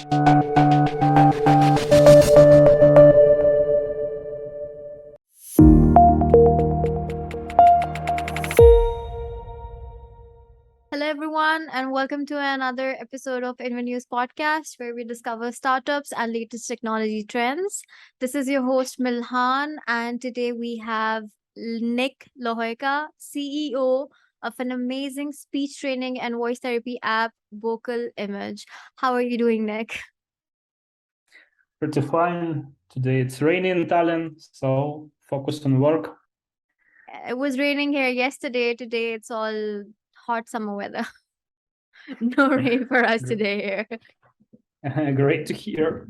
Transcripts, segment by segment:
Hello, everyone, and welcome to another episode of InvoNews Podcast, where we discover startups and latest technology trends. This is your host, Milhan, and today we have Nick Lahoika, CEO of an amazing speech training and voice therapy app, Vocal Image. How are you doing, Nick? Pretty fine. Today it's rainy in Tallinn, so focus on work. It was raining here yesterday. Today it's all hot summer weather. No rain for us today here. Great to hear.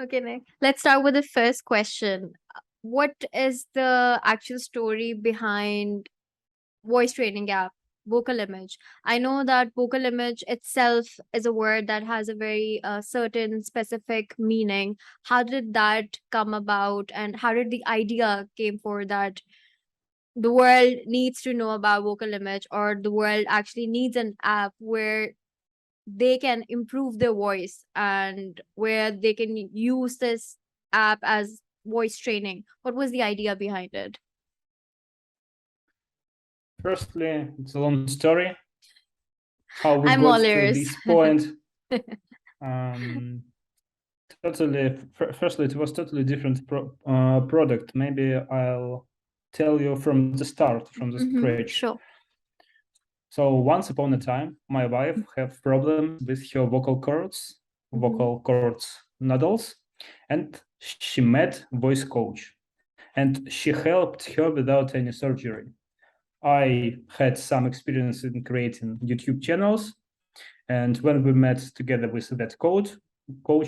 Okay, Nick. Let's start with the first question. What is the actual story behind voice training app, Vocal Image? I know that Vocal Image itself is a word that has a very certain specific meaning. How did that come about, and how did the idea came for that the world needs to know about Vocal Image, or the world actually needs an app where they can improve their voice and where they can use this app as voice training? What was the idea behind it? Firstly, it's a long story. How we I'm all got to ears. this point. Firstly, it was totally different product. Maybe I'll tell you from the start, from the scratch. Sure. So once upon a time, my wife have problems with her vocal cords nodules, and she met voice coach, and she helped her without any surgery. I had some experience in creating YouTube channels, and when we met together with that coach,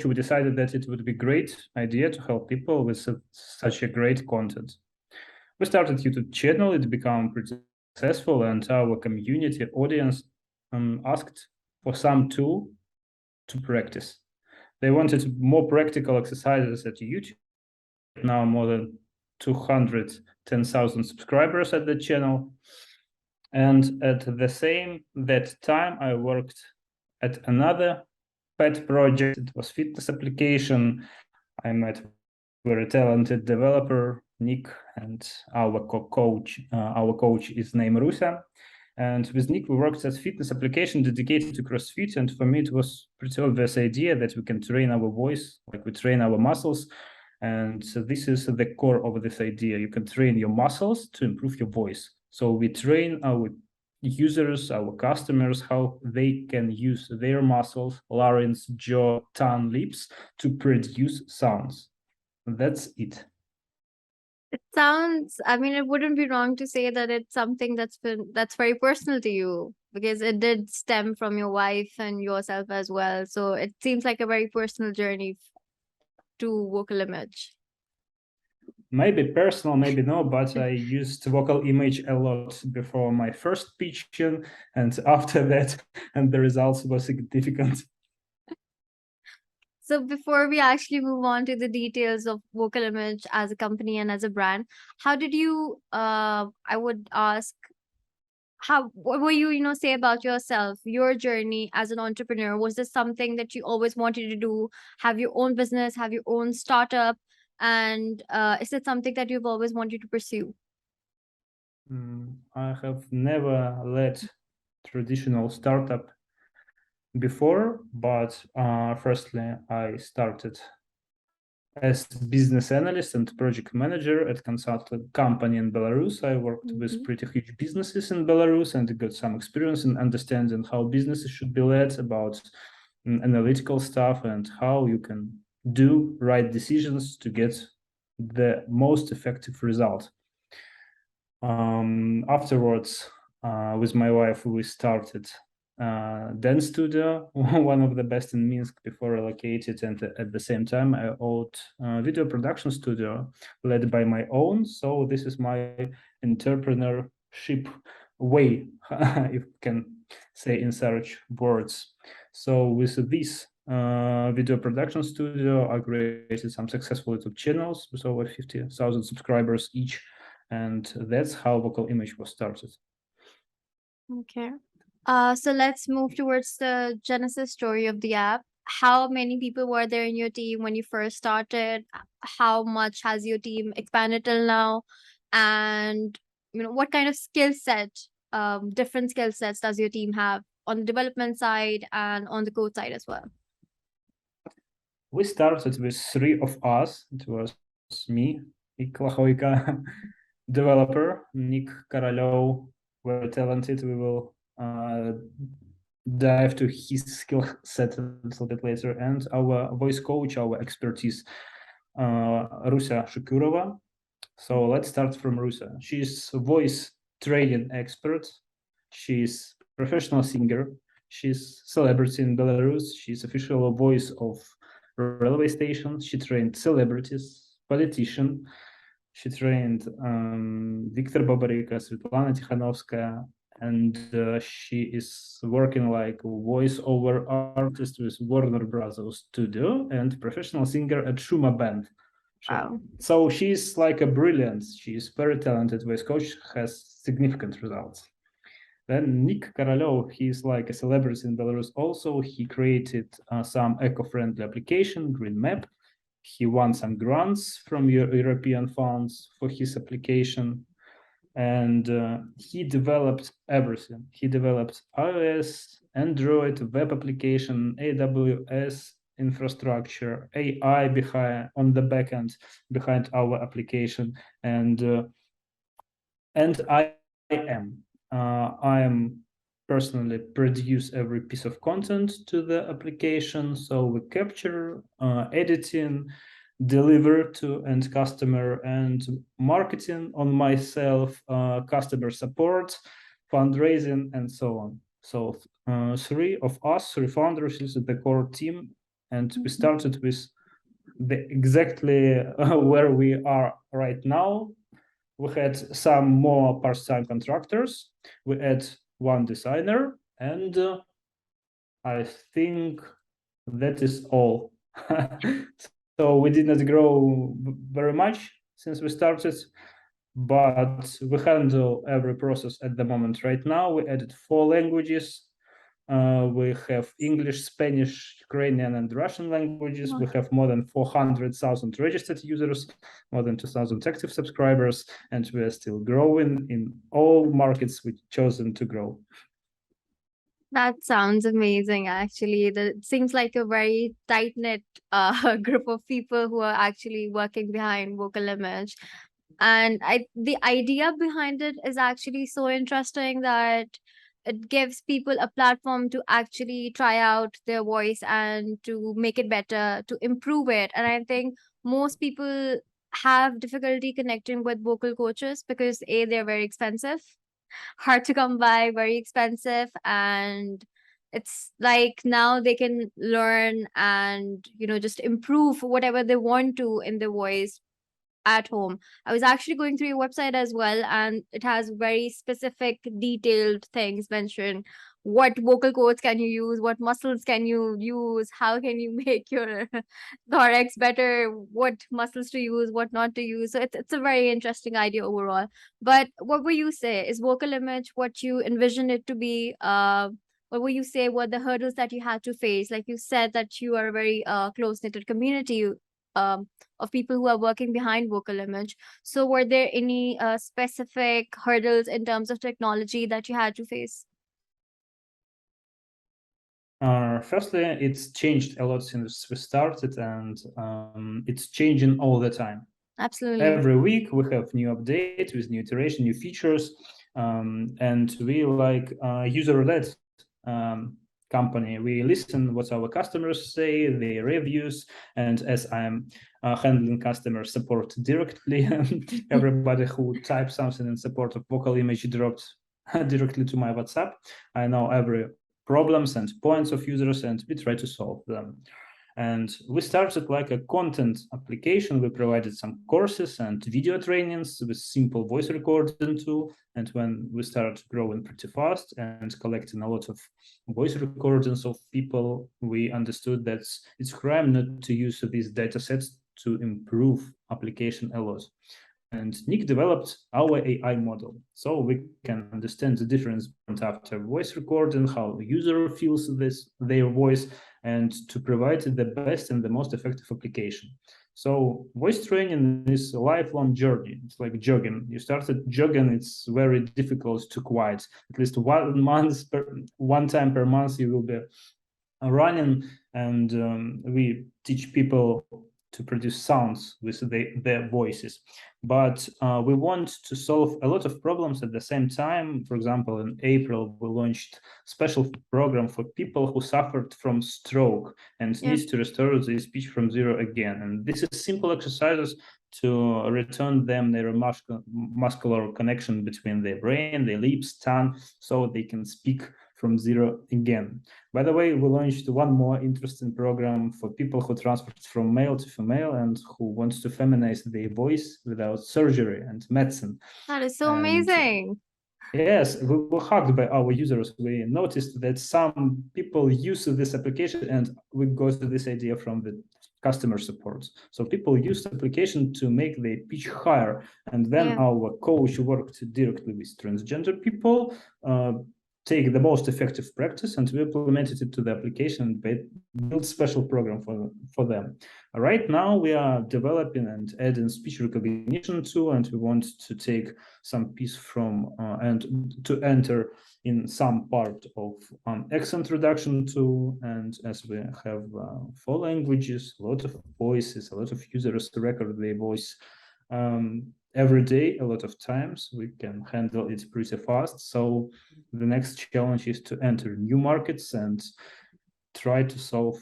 we decided that it would be a great idea to help people with such a great content. We started YouTube channel, it became pretty successful, and our community audience asked for some tool to practice. They wanted more practical exercises at YouTube. Now more than 210,000 subscribers at the channel. And at that time, I worked at another pet project. It was fitness application. I met very talented developer, Nick, and our coach. Our coach is named Rusa. And with Nick, we worked as fitness application dedicated to CrossFit. And for me, it was pretty obvious idea that we can train our voice, like we train our muscles. And so this is the core of this idea. You can train your muscles to improve your voice. So we train our users, our customers, how they can use their muscles, larynx, jaw, tongue, lips to produce sounds. That's it. It sounds, I mean, it wouldn't be wrong to say that it's something that's very personal to you, because it did stem from your wife and yourself as well. So it seems like a very personal journey to Vocal Image. Maybe personal, maybe no, but I used Vocal Image a lot before my first pitching and after that, and the results were significant. So before we actually move on to the details of Vocal Image as a company and as a brand, how did you, I would ask, what were you, say about yourself, your journey as an entrepreneur? Was this something that you always wanted to do, have your own business, have your own startup? And is it something that you've always wanted to pursue? I have never led traditional startup before, but firstly, I started as business analyst and project manager at consulting company in Belarus. I worked with pretty huge businesses in Belarus and got some experience in understanding how businesses should be led, about analytical stuff, and how you can do right decisions to get the most effective result. Afterwards, with my wife, we started dance studio, one of the best in Minsk before relocated, and at the same time I owned a video production studio led by my own. So this is my entrepreneurship way, if you can say in such words. So with this video production studio, I created some successful YouTube channels with over 50,000 subscribers each, and that's how Vocal Image was started. Okay. So let's move towards the genesis story of the app. how many people were there in your team when you first started? How much has your team expanded till now? And what kind of skill set, different skill sets does your team have on the development side and on the code side as well? We started with three of us. It was me, Nick Lahoika, developer, Nick Korolov, very talented. We will dive to his skill set a little bit later, and our voice coach, our expertise, Rusa Shukurova. So let's start from Rusa. She's a voice training expert. She's professional singer. She's celebrity in Belarus. She's official voice of railway stations. She trained celebrities, politician. She trained Viktor Babarika, Svetlana Tikhanovskaya, and she is working like voiceover artist with Warner Brothers Studio and professional singer at Shuma Band. Wow. So she's like a brilliant. She's very talented voice coach, has significant results. Then Nick Korolov, he's like a celebrity in Belarus also. He created some eco-friendly application, Green Map. He won some grants from European funds for his application. And he developed everything. He developed iOS, Android, web application, AWS infrastructure, AI behind on the backend behind our application, and I am personally produce every piece of content to the application. So we capture, editing, deliver to end customer, and marketing on myself, customer support, fundraising, and so on. So three of us, three founders, is the core team, and we started with the exactly where we are right now. We had some more part-time contractors. We had one designer, and I think that is all. So we did not grow very much since we started, but we handle every process at the moment. Right now, we added 4 languages. We have English, Spanish, Ukrainian, and Russian languages. We have more than 400,000 registered users, more than 2,000 active subscribers, and we are still growing in all markets we've chosen to grow. That sounds amazing, actually. That seems like a very tight knit group of people who are actually working behind Vocal Image. And the idea behind it is actually so interesting that it gives people a platform to actually try out their voice and to make it better, to improve it. And I think most people have difficulty connecting with vocal coaches because A, they're very expensive, hard to come by, very expensive, and it's like now they can learn and just improve whatever they want to in their voice at home. I was actually going through your website as well, and it has very specific, detailed things mentioned. What vocal cords can you use? What muscles can you use? How can you make your thorax better? What muscles to use? What not to use? So it's a very interesting idea overall. But what would you say is vocal image what you envision it to be? What would you say were the hurdles that you had to face? Like you said that you are a very close knitted community. Of people who are working behind vocal image. So were there any specific hurdles in terms of technology that you had to face? Firstly, it's changed a lot since we started, and it's changing all the time. Absolutely. Every week we have new updates with new iteration, new features, and we like user-led company. We listen what our customers say, their reviews, and as I'm handling customer support directly, everybody who types something in support of vocal image dropped directly to my WhatsApp. I know every problems and points of users, and we try to solve them. And we started like a content application. We provided some courses and video trainings with simple voice recording tool. And when we started growing pretty fast and collecting a lot of voice recordings of people, we understood that it's crime not to use these data sets to improve application a lot. And Nick developed our AI model, so we can understand the difference after voice recording, how the user feels their voice, and to provide the best and the most effective application. So voice training is a lifelong journey. It's like jogging. You started jogging, it's very difficult to quit. At least one time per month, you will be running, and we teach people to produce sounds with their voices. But we want to solve a lot of problems at the same time. For example, in April, we launched special program for people who suffered from stroke and Yeah. needs to restore the speech from zero again. And this is simple exercises to return them neuromuscular connection between their brain, their lips, tongue, so they can speak from zero again. By the way, we launched one more interesting program for people who transferred from male to female and who wants to feminize their voice without surgery and medicine. That is so And amazing. yes, we were hugged by our users. We noticed that some people use this application, and we got this idea from the customer support. So people use the application to make their pitch higher, and then our coach worked directly with transgender people, take the most effective practice, and we implemented it to the application, build special program for them. Right now, we are developing and adding speech recognition too, and we want to take some piece from and to enter in some part of accent reduction too. And as we have 4 languages, a lot of voices, a lot of users record their voice every day, a lot of times, we can handle it pretty fast. So the next challenge is to enter new markets and try to solve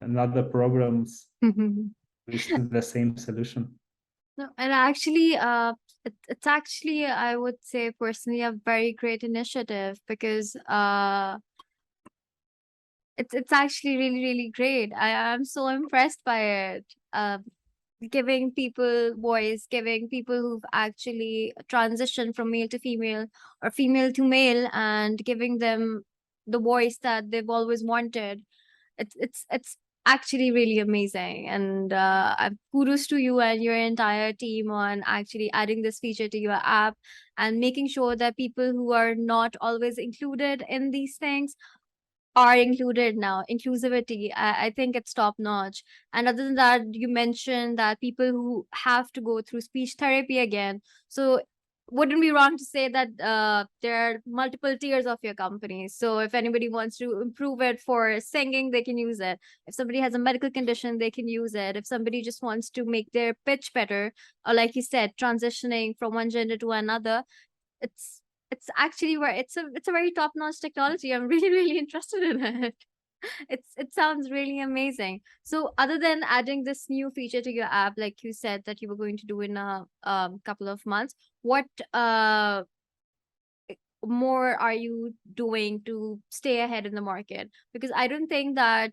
another problems with the same solution. No, and actually, it's actually, I would say personally, a very great initiative because it's actually really, really great. I'm so impressed by it. Giving people voice, giving people who've actually transitioned from male to female or female to male, and giving them the voice that they've always wanted. It's actually really amazing, and kudos to you and your entire team on actually adding this feature to your app and making sure that people who are not always included in these things are included now. Inclusivity, I think it's top notch. And other than that, you mentioned that people who have to go through speech therapy again. So wouldn't be wrong to say that there are multiple tiers of your company. So if anybody wants to improve it for singing, they can use it. If somebody has a medical condition, they can use it. If somebody just wants to make their pitch better, or like you said, transitioning from one gender to another, it's it's actually where it's a very top notch technology. I'm really really interested in it. It sounds really amazing. So other than adding this new feature to your app, like you said that you were going to do in a couple of months, what more are you doing to stay ahead in the market? Because I don't think that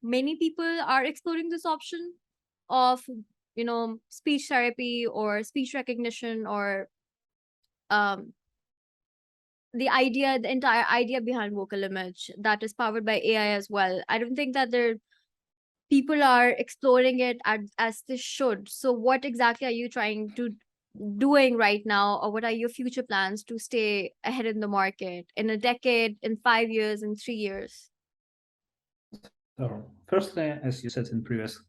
many people are exploring this option of speech therapy or speech recognition or um the entire idea behind vocal image that is powered by AI as well. I don't think that people are exploring it as they should. So what exactly are you trying to doing right now, or what are your future plans to stay ahead in the market in a decade, in 5 years, in 3 years? So firstly, as you said in previous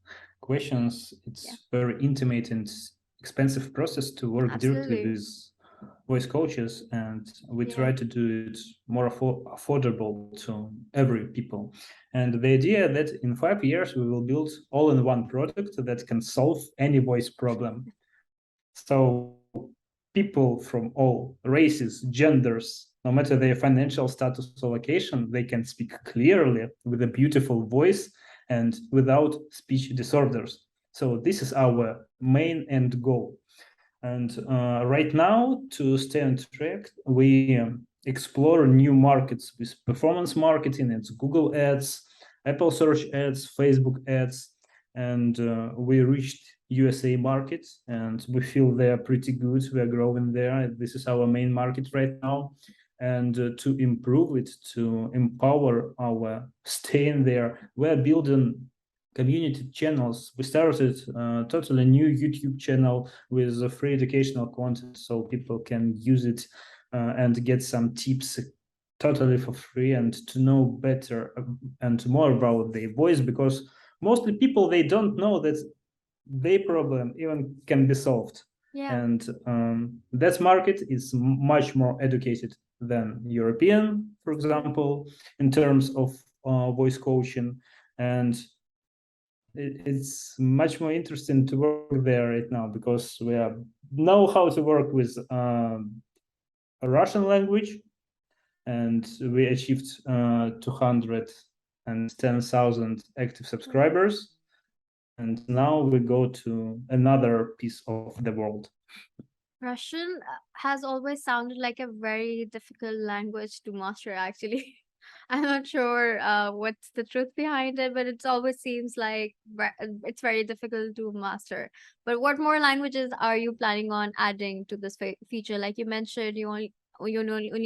questions, it's very intimate and expensive process to work directly Absolutely. with voice coaches, and we try to do it more affordable to every people. And the idea that in 5 years we will build all-in-one product that can solve any voice problem. So people from all races, genders, no matter their financial status or location, they can speak clearly with a beautiful voice and without speech disorders. So this is our main end goal. And right now, to stay on track, we explore new markets with performance marketing. It's Google Ads, Apple Search Ads, Facebook Ads, and we reached USA market, and we feel they're pretty good. We are growing there. This is our main market right now. And to improve it, to empower our staying there, we're building community channels. We started a totally new YouTube channel with free educational content, so people can use it and get some tips totally for free and to know better and more about their voice, because mostly people, they don't know that their problem even can be solved. Yeah. And that market is much more educated than European, for example, in terms of voice coaching. And it's much more interesting to work there right now because we know how to work with a Russian language, and we achieved 210,000 active subscribers. And now we go to another piece of the world. Russian has always sounded like a very difficult language to master, actually. I'm not sure what's the truth behind it, but it always seems like it's very difficult to master. But what more languages are you planning on adding to this feature? Like you mentioned, you only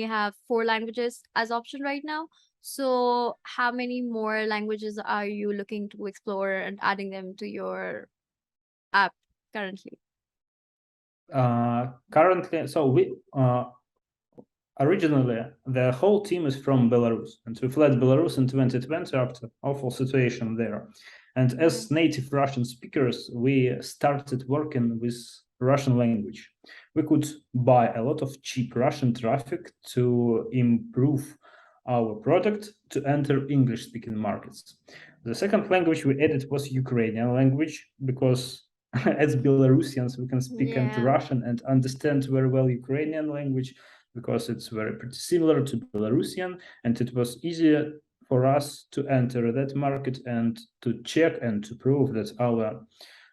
have 4 languages as option right now. So how many more languages are you looking to explore and adding them to your app currently? Currently, so we originally the whole team is from Belarus, and we fled Belarus in 2020 after awful situation there. And as native Russian speakers, we started working with Russian language. We could buy a lot of cheap Russian traffic to improve our product to enter English-speaking markets. The second language we added was Ukrainian language because as Belarusians, we can speak into Yeah. Russian and understand very well Ukrainian language because it's very pretty similar to Belarusian, and it was easier for us to enter that market and to check and to prove that our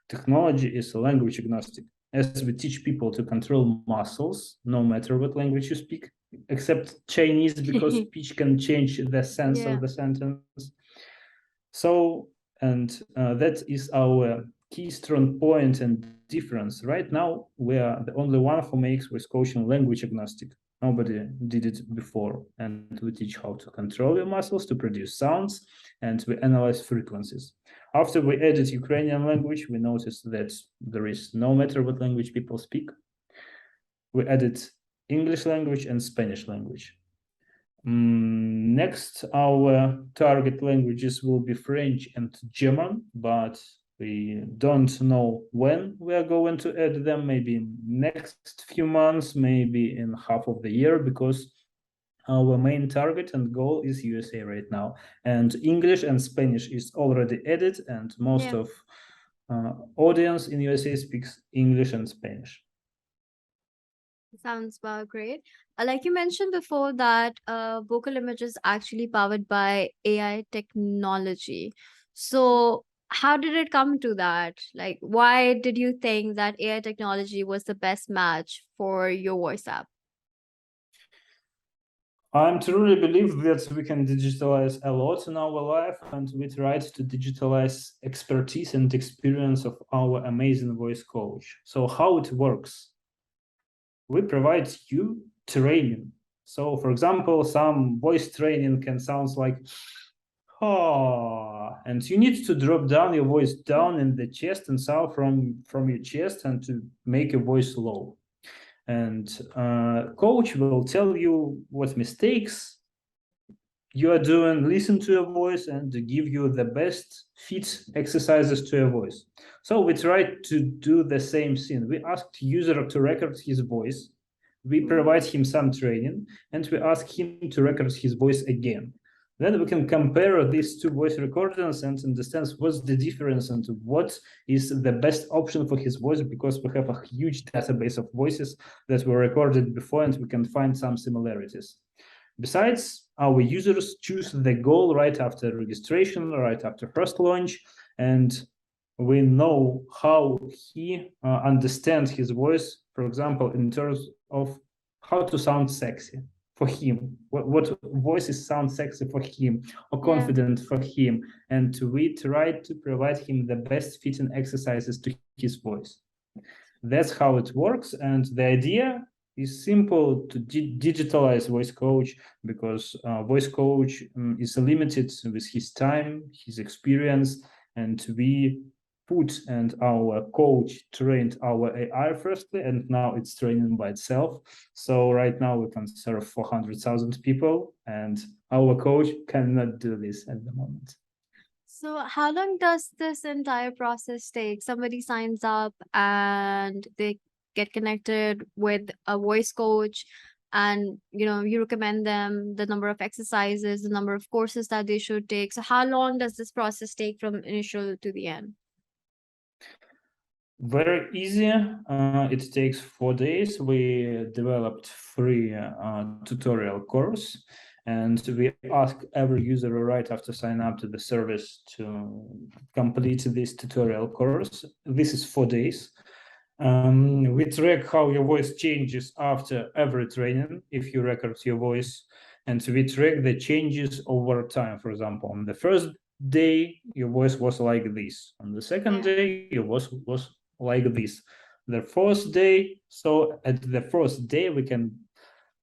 technology is language agnostic, as we teach people to control muscles no matter what language you speak, except Chinese, because speech can change the sense Yeah. of the sentence. So, and that is our key strong point and difference. Right now, we are the only one who makes voice coaching language agnostic. Nobody did it before. And we teach how to control your muscles to produce sounds, and we analyze frequencies. After we added Ukrainian language, we noticed that there is no matter what language people speak. We added English language and Spanish language. Next, our target languages will be French and German, but we don't know when we are going to add them, maybe in next few months, maybe in half of the year, because our main target and goal is USA right now. And English and Spanish is already added, and most Yeah. of audience in USA speaks English and Spanish. Sounds great. Like you mentioned before that vocal image is actually powered by AI technology. So how did it come to that? Like, why did you think that AI technology was the best match for your voice app? I truly believe that we can digitalize a lot in our life, and we tried to digitalize expertise and experience of our amazing voice coach. So how it works? We provide you training. So for example, some voice training can sound like, oh, and you need to drop down your voice down in the chest and sound from your chest and to make your voice low. And coach will tell you what mistakes you are doing, listen to your voice and give you the best fit exercises to your voice. So we tried to do the same thing. We asked user to record his voice. We provide him some training, and we ask him to record his voice again. Then we can compare these two voice recordings and understand what's the difference and what is the best option for his voice, because we have a huge database of voices that were recorded before, and we can find some similarities. Besides, our users choose the goal right after registration, right after first launch, and we know how he understands his voice, for example, in terms of how to sound sexy for him, what voices sound sexy for him or confident for him. And we try to provide him the best fitting exercises to his voice. That's how it works. And the idea is simple to digitalize voice coach, because voice coach is limited with his time, his experience, and we put and our coach trained our AI firstly, and now it's training by itself. So right now we can serve 400,000 people, and our coach cannot do this at the moment. So, how long does this entire process take? Somebody signs up and they get connected with a voice coach, and you recommend them the number of exercises, the number of courses that they should take. So, how long does this process take from initial to the end? Very easy. It takes 4 days. We developed free tutorial course, and we ask every user right after sign up to the service to complete this tutorial course. This is 4 days. We track how your voice changes after every training, if you record your voice, and we track the changes over time. For example, on the first day, your voice was like this. On the second day, your voice was like this. The first day, so at the first day, we can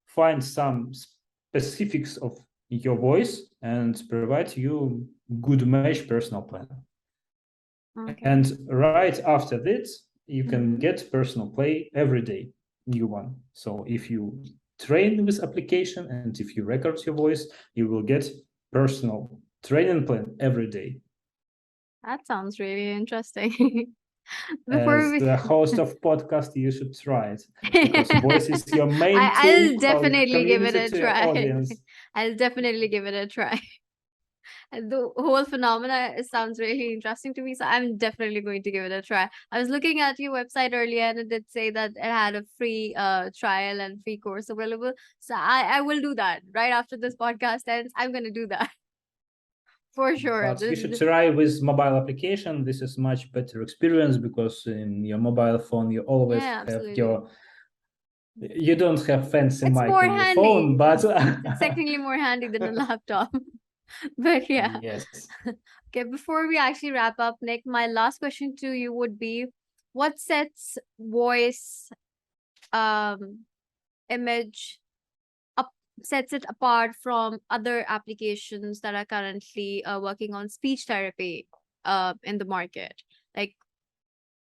find some specifics of your voice and provide you good mesh personal plan. Okay. And right after this, you can Mhm. get personal play every day, new one. So if you train this application and if you record your voice, you will get personal training plan every day. That sounds really interesting. Before As we the host of podcast, you should try it because voice is your main I'll tool, how you definitely give it a communicate to your try. audience. I'll definitely give it a try. And the whole phenomena sounds really interesting to me, so I'm definitely going to give it a try. I was looking at your website earlier, and it did say that it had a free trial and free course available. So I will do that right after this podcast ends. I'm gonna do that for sure. But you should try with mobile application. This is much better experience because in your mobile phone you always Yeah, have absolutely. your you don't have fancy It's mic more in your phone, handy. but It's technically more handy than a laptop. But yeah. yes. Okay, before we actually wrap up, Nick, my last question to you would be, what sets voice um image up sets it apart from other applications that are currently working on speech therapy in the market? Like,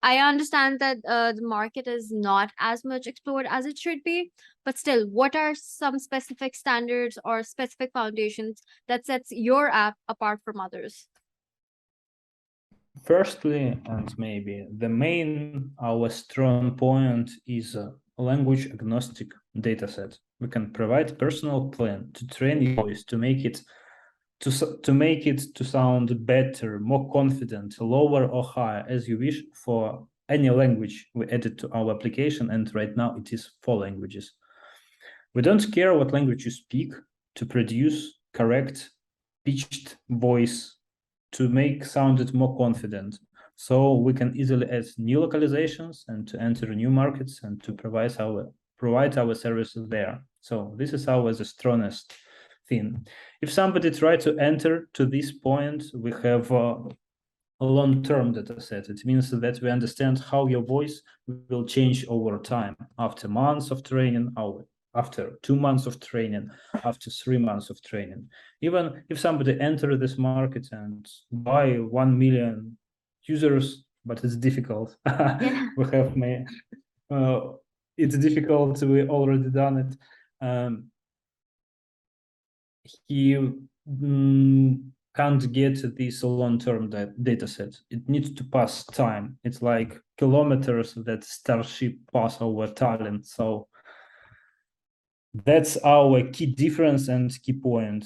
I understand that the market is not as much explored as it should be, but still, what are some specific standards or specific foundations that sets your app apart from others? Firstly, and maybe the main our strong point is a language agnostic dataset. We can provide personal plan to train your voice to make it to sound better, more confident, lower or higher as you wish for any language we added to our application. And right now it is 4 languages. We don't care what language you speak to produce correct pitched voice to make sounded more confident. So we can easily add new localizations and to enter new markets and to provide our services there. So this is our the strongest thing. If somebody try to enter to this point, we have a long-term data set. It means that we understand how your voice will change over time after months of training, after 2 months of training, after 3 months of training. Even if somebody enter this market and buy 1 million users, but it's difficult. Yeah. We have it's difficult. We already done it. He can't get this long-term data set. It needs to pass time. It's like kilometers that Starship pass over Tallinn. So that's our key difference and key point.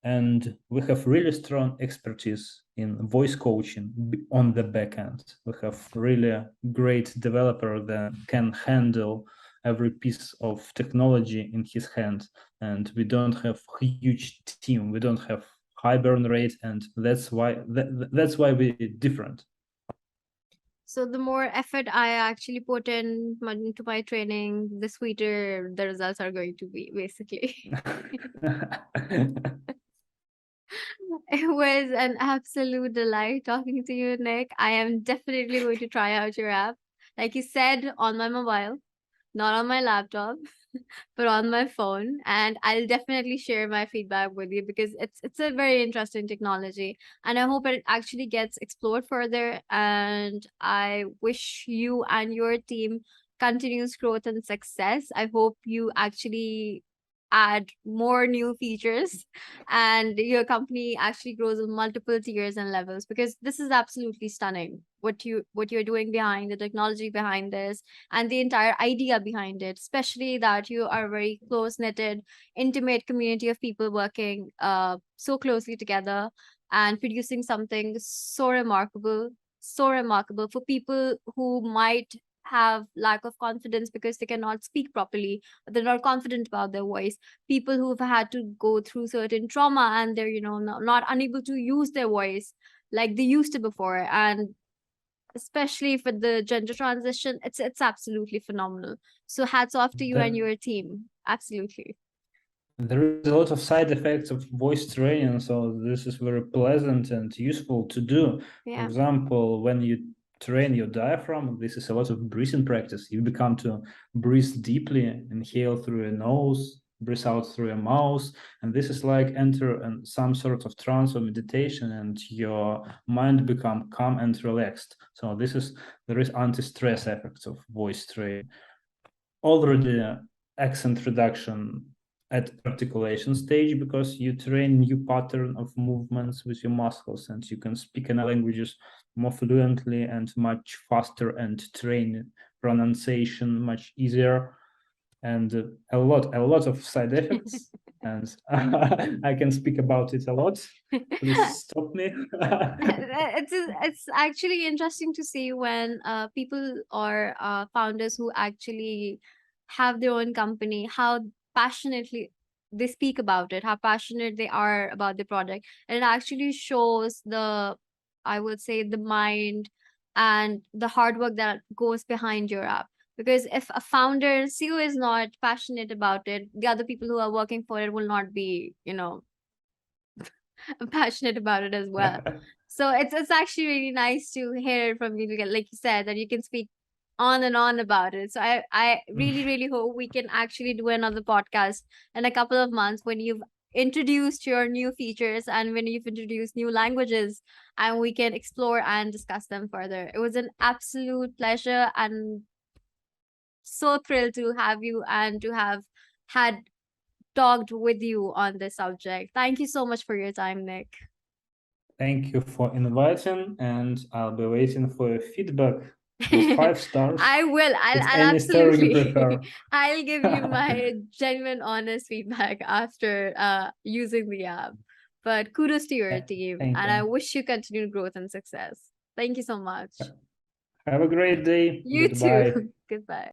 And we have really strong expertise in voice coaching on the back end. We have really great developer that can handle every piece of technology in his hand. And we don't have huge team. We don't have high burn rate, and that's why we're different. So the more effort I actually put into my training, the sweeter the results are going to be, basically. It was an absolute delight talking to you, Nick. I am definitely going to try out your app. Like you said, on my mobile, not on my laptop. put on my phone, and I'll definitely share my feedback with you because it's a very interesting technology, and I hope it actually gets explored further. And I wish you and your team continuous growth and success. I hope you actually add more new features and your company actually grows in multiple tiers and levels, because this is absolutely stunning what you're doing behind the technology behind this and the entire idea behind it, especially that you are a very close knitted, intimate community of people working so closely together and producing something so remarkable for people who might have lack of confidence because they cannot speak properly, they're not confident about their voice, people who've had to go through certain trauma and they're not unable to use their voice like they used to before. And especially for the gender transition, it's absolutely phenomenal. So hats off to you and There, your team. Absolutely. there is a lot of side effects of voice training, so this is very pleasant and useful to do. For Yeah. example, when you train your diaphragm, this is a lot of breathing practice. You become to breathe deeply, inhale through your nose, breathe out through your mouth, and this is like enter in some sort of trance or meditation, and your mind become calm and relaxed. So there is anti-stress effects of voice training. Already accent reduction at articulation stage, because you train new pattern of movements with your muscles and you can speak in languages more fluently and much faster and train pronunciation much easier, and a lot of side effects. And I can speak about it a lot. Please stop me. It's actually interesting to see when people or founders who actually have their own company, how passionately they speak about it, how passionate they are about the product, and it actually shows the, I would say, the mind and the hard work that goes behind your app. Because if a founder CEO is not passionate about it, the other people who are working for it will not be, passionate about it as well. So it's actually really nice to hear it from you, like you said, that you can speak on and on about it. So I really hope we can actually do another podcast in a couple of months when you've introduced your new features and when you've introduced new languages, and we can explore and discuss them further. It was an absolute pleasure and so thrilled to have you and to have had talked with you on this subject. Thank you so much for your time, Nick. Thank you for inviting, and I'll be waiting for your feedback with 5 stars. I will. With I'll any star you absolutely. prefer. I'll give you my genuine, honest feedback after using the app. But kudos to your team, Thank and I you. wish you continued growth and success. Thank you so much. Have a great day. You Goodbye. too. Goodbye.